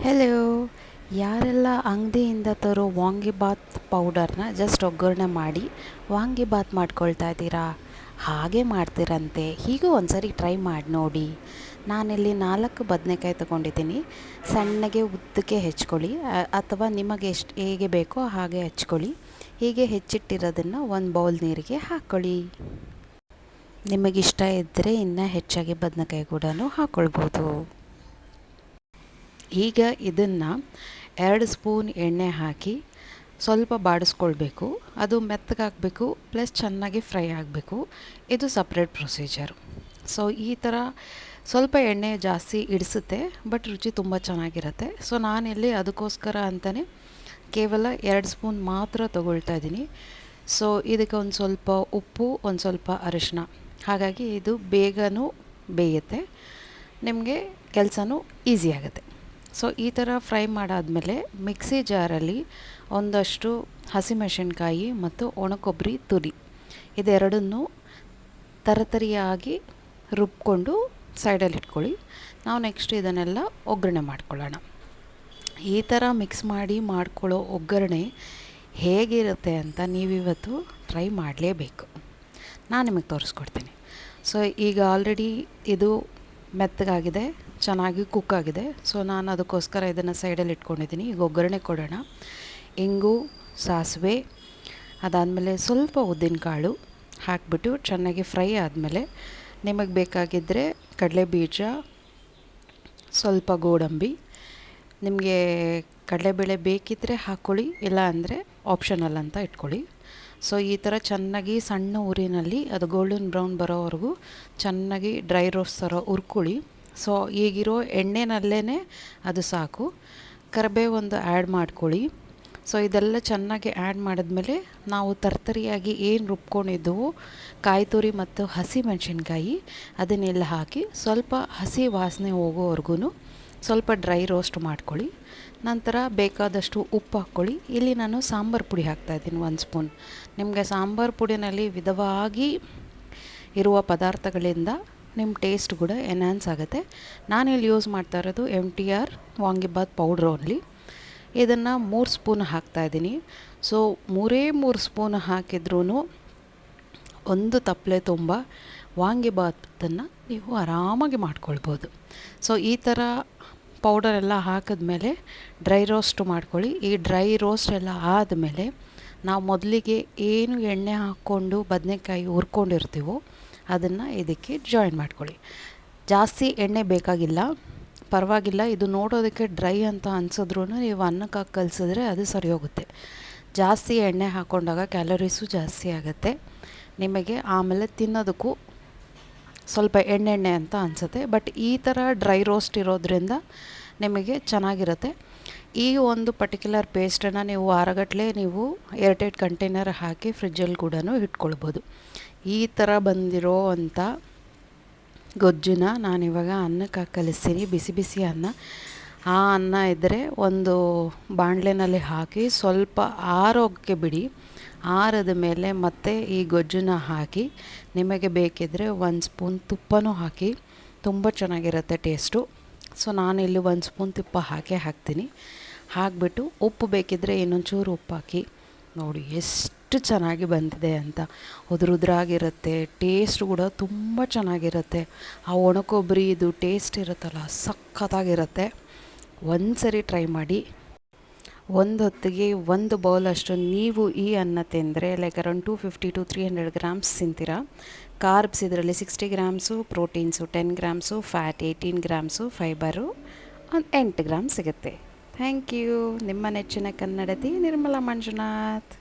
Hello. ಯಾರೆಲ್ಲ ಅಂಗಡಿಯಿಂದ ತರೋ ವಾಂಗಿಬಾತ್ ಪೌಡರ್ನ ಜಸ್ಟ್ ಒಗ್ಗರಣೆ ಮಾಡಿ ವಾಂಗಿಬಾತ್ ಮಾಡ್ಕೊಳ್ತಾ ಇದ್ದೀರಾ? ಹಾಗೆ ಮಾಡ್ತೀರಂತೆ. ಹೀಗೂ ಒಂದು ಸರಿ ಟ್ರೈ ಮಾಡಿ ನೋಡಿ. ನಾನಿಲ್ಲಿ 4 ಬದನೆಕಾಯಿ ತೊಗೊಂಡಿದ್ದೀನಿ. ಸಣ್ಣಗೆ ಉದ್ದಕ್ಕೆ ಹೆಚ್ಕೊಳ್ಳಿ, ಅಥವಾ ನಿಮಗೆ ಎಷ್ಟು ಹೇಗೆ ಬೇಕೋ ಹಾಗೆ ಹೆಚ್ಕೊಳ್ಳಿ. ಹೀಗೆ ಹೆಚ್ಚಿಟ್ಟಿರೋದನ್ನು ಒಂದು ಬೌಲ್ ನೀರಿಗೆ ಹಾಕ್ಕೊಳ್ಳಿ. ನಿಮಗಿಷ್ಟ ಇದ್ದರೆ ಇನ್ನೂ ಹೆಚ್ಚಾಗಿ ಬದನೆಕಾಯಿ ಕೂಡ ಹಾಕ್ಕೊಳ್ಬೋದು. ಈಗ ಇದನ್ನು 2 ಸ್ಪೂನ್ ಎಣ್ಣೆ ಹಾಕಿ ಸ್ವಲ್ಪ ಬಾಡಿಸ್ಕೊಳ್ಬೇಕು. ಅದು ಮೆತ್ತಗಾಗಬೇಕು, ಪ್ಲಸ್ ಚೆನ್ನಾಗಿ ಫ್ರೈ ಆಗಬೇಕು. ಇದು ಸಪ್ರೇಟ್ ಪ್ರೊಸೀಜರು. ಸೊ ಈ ಥರ ಸ್ವಲ್ಪ ಎಣ್ಣೆ ಜಾಸ್ತಿ ಇಡಿಸುತ್ತೆ, ಬಟ್ ರುಚಿ ತುಂಬ ಚೆನ್ನಾಗಿರುತ್ತೆ. ಸೊ ನಾನಿಲ್ಲಿ ಅದಕ್ಕೋಸ್ಕರ ಅಂತಲೇ ಕೇವಲ 2 ಸ್ಪೂನ್ ಮಾತ್ರ ತೊಗೊಳ್ತಾ ಇದ್ದೀನಿ. ಸೊ ಇದಕ್ಕೆ ಒಂದು ಸ್ವಲ್ಪ ಉಪ್ಪು, ಒಂದು ಸ್ವಲ್ಪ ಅರಿಶಿನ, ಹಾಗಾಗಿ ಇದು ಬೇಗನೂ ಬೇಯುತ್ತೆ, ನಿಮಗೆ ಕೆಲಸನೂ ಈಸಿ ಆಗುತ್ತೆ. ಸೊ ಈ ಥರ ಫ್ರೈ ಮಾಡಾದಮೇಲೆ ಮಿಕ್ಸಿ ಜಾರಲ್ಲಿ ಒಂದಷ್ಟು ಹಸಿಮೆಣಸಿನ್ಕಾಯಿ ಮತ್ತು ಒಣಕೊಬ್ಬರಿ ತುರಿ ಇದೆರಡನ್ನೂ ತರತರಿಯಾಗಿ ರುಬ್ಕೊಂಡು ಸೈಡಲ್ಲಿ ಇಟ್ಕೊಳ್ಳಿ. ನಾವು ನೆಕ್ಸ್ಟ್ ಇದನ್ನೆಲ್ಲ ಒಗ್ಗರಣೆ ಮಾಡ್ಕೊಳ್ಳೋಣ. ಈ ಥರ ಮಿಕ್ಸ್ ಮಾಡಿ ಮಾಡ್ಕೊಳ್ಳೋ ಒಗ್ಗರಣೆ ಹೇಗಿರುತ್ತೆ ಅಂತ ನೀವಿವತ್ತು ಟ್ರೈ ಮಾಡಲೇಬೇಕು. ನಾನು ನಿಮಗೆ ತೋರಿಸ್ಕೊಡ್ತೀನಿ. ಸೊ ಈಗ ಆಲ್ರೆಡಿ ಇದು ಮೆತ್ತಗಾಗಿದೆ, ಚೆನ್ನಾಗಿ ಕುಕ್ ಆಗಿದೆ. ಸೊ ನಾನು ಅದಕ್ಕೋಸ್ಕರ ಇದನ್ನು ಸೈಡಲ್ಲಿ ಇಟ್ಕೊಂಡಿದ್ದೀನಿ. ಈಗ ಒಗ್ಗರಣೆ ಕೊಡೋಣ. ಇಂಗು, ಸಾಸಿವೆ, ಅದಾದಮೇಲೆ ಸ್ವಲ್ಪ ಉದ್ದಿನಕಾಳು ಹಾಕಿಬಿಟ್ಟು ಚೆನ್ನಾಗಿ ಫ್ರೈ ಆದಮೇಲೆ ನಿಮಗೆ ಬೇಕಾಗಿದ್ದರೆ ಕಡಲೆ ಬೀಜ, ಸ್ವಲ್ಪ ಗೋಡಂಬಿ, ನಿಮಗೆ ಕಡಲೆಬೇಳೆ ಬೇಕಿದ್ದರೆ ಹಾಕ್ಕೊಳ್ಳಿ, ಇಲ್ಲ ಅಂದರೆ ಆಪ್ಷನಲ್ ಅಂತ ಇಟ್ಕೊಳ್ಳಿ. ಸೊ ಈ ಥರ ಚೆನ್ನಾಗಿ ಸಣ್ಣ ಊರಿನಲ್ಲಿ ಅದು ಗೋಲ್ಡನ್ ಬ್ರೌನ್ ಬರೋವರೆಗೂ ಚೆನ್ನಾಗಿ ಡ್ರೈ ರೋಸ್ಟ್ ಥರ ಹುರ್ಕೊಳ್ಳಿ. ಸೊ ಈಗಿರೋ ಎಣ್ಣೆನಲ್ಲೇ ಅದು ಸಾಕು. ಕರಿಬೇವು ಒಂದು ಆ್ಯಡ್ ಮಾಡ್ಕೊಳ್ಳಿ. ಸೊ ಇದೆಲ್ಲ ಚೆನ್ನಾಗಿ ಆ್ಯಡ್ ಮಾಡಿದ್ಮೇಲೆ ನಾವು ತರ್ತರಿಯಾಗಿ ಏನು ರುಬ್ಕೊಂಡಿದ್ದೆವೋ ಕಾಯಿ ತುರಿ ಮತ್ತು ಹಸಿ ಮೆಣಸಿನ್ಕಾಯಿ ಅದನ್ನೆಲ್ಲ ಹಾಕಿ ಸ್ವಲ್ಪ ಹಸಿ ವಾಸನೆ ಹೋಗೋವರೆಗೂ ಸ್ವಲ್ಪ ಡ್ರೈ ರೋಸ್ಟ್ ಮಾಡ್ಕೊಳ್ಳಿ. ನಂತರ ಬೇಕಾದಷ್ಟು ಉಪ್ಪು ಹಾಕ್ಕೊಳ್ಳಿ. ಇಲ್ಲಿ ನಾನು ಸಾಂಬಾರು ಪುಡಿ ಹಾಕ್ತಾಯಿದ್ದೀನಿ 1 ಸ್ಪೂನ್. ನಿಮಗೆ ಸಾಂಬಾರು ಪುಡಿನಲ್ಲಿ ವಿಧವಾಗಿ ಇರುವ ಪದಾರ್ಥಗಳಿಂದ ನಿಮ್ಮ ಟೇಸ್ಟ್ ಕೂಡ ಎನ್ಹಾನ್ಸ್ ಆಗುತ್ತೆ. ನಾನಿಲ್ಲಿ ಯೂಸ್ ಮಾಡ್ತಾ ಇರೋದು MTR ವಾಂಗಿಬಾತ್ ಪೌಡ್ರ್ ಓನ್ಲಿ. ಇದನ್ನು 3 ಸ್ಪೂನ್ ಹಾಕ್ತಾಯಿದ್ದೀನಿ. ಸೊ 3 ಸ್ಪೂನ್ ಹಾಕಿದ್ರೂ ಒಂದು ತಪ್ಪಲೆ ತುಂಬ ವಾಂಗಿಬಾತನ್ನು ನೀವು ಆರಾಮಾಗಿ ಮಾಡ್ಕೊಳ್ಬೋದು. ಸೊ ಈ ಥರ ಪೌಡರೆಲ್ಲ ಹಾಕಿದ್ಮೇಲೆ ಡ್ರೈ ರೋಸ್ಟ್ ಮಾಡ್ಕೊಳ್ಳಿ. ಈ ಡ್ರೈ ರೋಸ್ಟ್ ಎಲ್ಲ ಆದಮೇಲೆ ನಾವು ಮೊದಲಿಗೆ ಏನು ಎಣ್ಣೆ ಹಾಕ್ಕೊಂಡು ಬದನೆಕಾಯಿ ಹುರ್ಕೊಂಡಿರ್ತೀವೋ ಅದನ್ನು ಇದಕ್ಕೆ ಜಾಯಿನ್ ಮಾಡ್ಕೊಳ್ಳಿ. ಜಾಸ್ತಿ ಎಣ್ಣೆ ಬೇಕಾಗಿಲ್ಲ, ಪರವಾಗಿಲ್ಲ. ಇದು ನೋಡೋದಕ್ಕೆ ಡ್ರೈ ಅಂತ ಅನಿಸಿದ್ರೂ ನೀವು ಅನ್ನಕ್ಕೆ ಹಾಕಿ ಕಲಿಸಿದ್ರೆ ಅದು ಸರಿ ಹೋಗುತ್ತೆ. ಜಾಸ್ತಿ ಎಣ್ಣೆ ಹಾಕ್ಕೊಂಡಾಗ ಕ್ಯಾಲರೀಸು ಜಾಸ್ತಿ ಆಗುತ್ತೆ ನಿಮಗೆ, ಆಮೇಲೆ ತಿನ್ನೋದಕ್ಕೂ ಸ್ವಲ್ಪ ಎಣ್ಣೆ ಅಂತ ಅನಿಸುತ್ತೆ. ಬಟ್ ಈ ಥರ ಡ್ರೈ ರೋಸ್ಟ್ ಇರೋದ್ರಿಂದ ನಿಮಗೆ ಚೆನ್ನಾಗಿರುತ್ತೆ. ಈ ಒಂದು ಪರ್ಟಿಕ್ಯುಲರ್ ಪೇಸ್ಟನ್ನು ನೀವು ವಾರಗಟ್ಟಲೆ ನೀವು ಏರ್ಟೈಟ್ ಕಂಟೈನರ್ ಹಾಕಿ ಫ್ರಿಜ್ಜಲ್ಲಿ ಕೂಡ ಇಟ್ಕೊಳ್ಬೋದು. ಈ ಥರ ಬಂದಿರೋ ಅಂಥ ಗೊಜ್ಜನ್ನ ನಾನಿವಾಗ ಅನ್ನಕ್ಕೆ ಹಾಕಿ ಕಲಿಸ್ತೀನಿ. ಬಿಸಿ ಬಿಸಿ ಅನ್ನ. ಆ ಅನ್ನ ಇದ್ದರೆ ಒಂದು ಬಾಣಲೆನಲ್ಲಿ ಹಾಕಿ ಸ್ವಲ್ಪ ಆರೋಗ್ಯಕ್ಕೆ ಬಿಡಿ. ಆರದ ಮೇಲೆ ಮತ್ತೆ ಈ ಗೊಜ್ಜನ್ನ ಹಾಕಿ ನಿಮಗೆ ಬೇಕಿದ್ದರೆ 1 ಸ್ಪೂನ್ ತುಪ್ಪನೂ ಹಾಕಿ, ತುಂಬ ಚೆನ್ನಾಗಿರುತ್ತೆ ಟೇಸ್ಟು. ಸೊ ನಾನಿಲ್ಲಿ 1 ಸ್ಪೂನ್ ತುಪ್ಪ ಹಾಕ್ತೀನಿ. ಹಾಕಿಬಿಟ್ಟು ಉಪ್ಪು ಬೇಕಿದ್ದರೆ ಇನ್ನೊಂಚೂರು ಉಪ್ಪು ಹಾಕಿ ನೋಡಿ ಎಷ್ಟು ಚೆನ್ನಾಗಿ ಬಂದಿದೆ ಅಂತ. ಉದುರಾಗಿರುತ್ತೆ, ಟೇಸ್ಟ್ ಕೂಡ ತುಂಬ ಚೆನ್ನಾಗಿರುತ್ತೆ. ಆ ಒಣಕೊಬ್ಬರಿ ಇದು ಟೇಸ್ಟ್ ಇರುತ್ತಲ್ಲ, ಸಖತ್ತಾಗಿರುತ್ತೆ. ಒಂದು ಸರಿ ಟ್ರೈ ಮಾಡಿ. ಒಂದು ಹೊತ್ತಿಗೆ 1 ಬೌಲಷ್ಟು ನೀವು ಈ ಅನ್ನ ತಿಂದರೆ ಲೈಕ್ ಅರೌಂಡ್ 250 to 300 ಗ್ರಾಮ್ಸ್ ತಿಂತೀರ. ಕಾರ್ಬ್ಸ್ ಇದರಲ್ಲಿ 60 grams, proteins 10 grams, fat 18 grams, fibre ಒಂದು 8 ಗ್ರಾಮ್ ಸಿಗುತ್ತೆ. Thank you. ನಿಮ್ಮ ನೆಚ್ಚಿನ ಕನ್ನಡತಿ ನಿರ್ಮಲಾ ಮಂಜುನಾಥ್.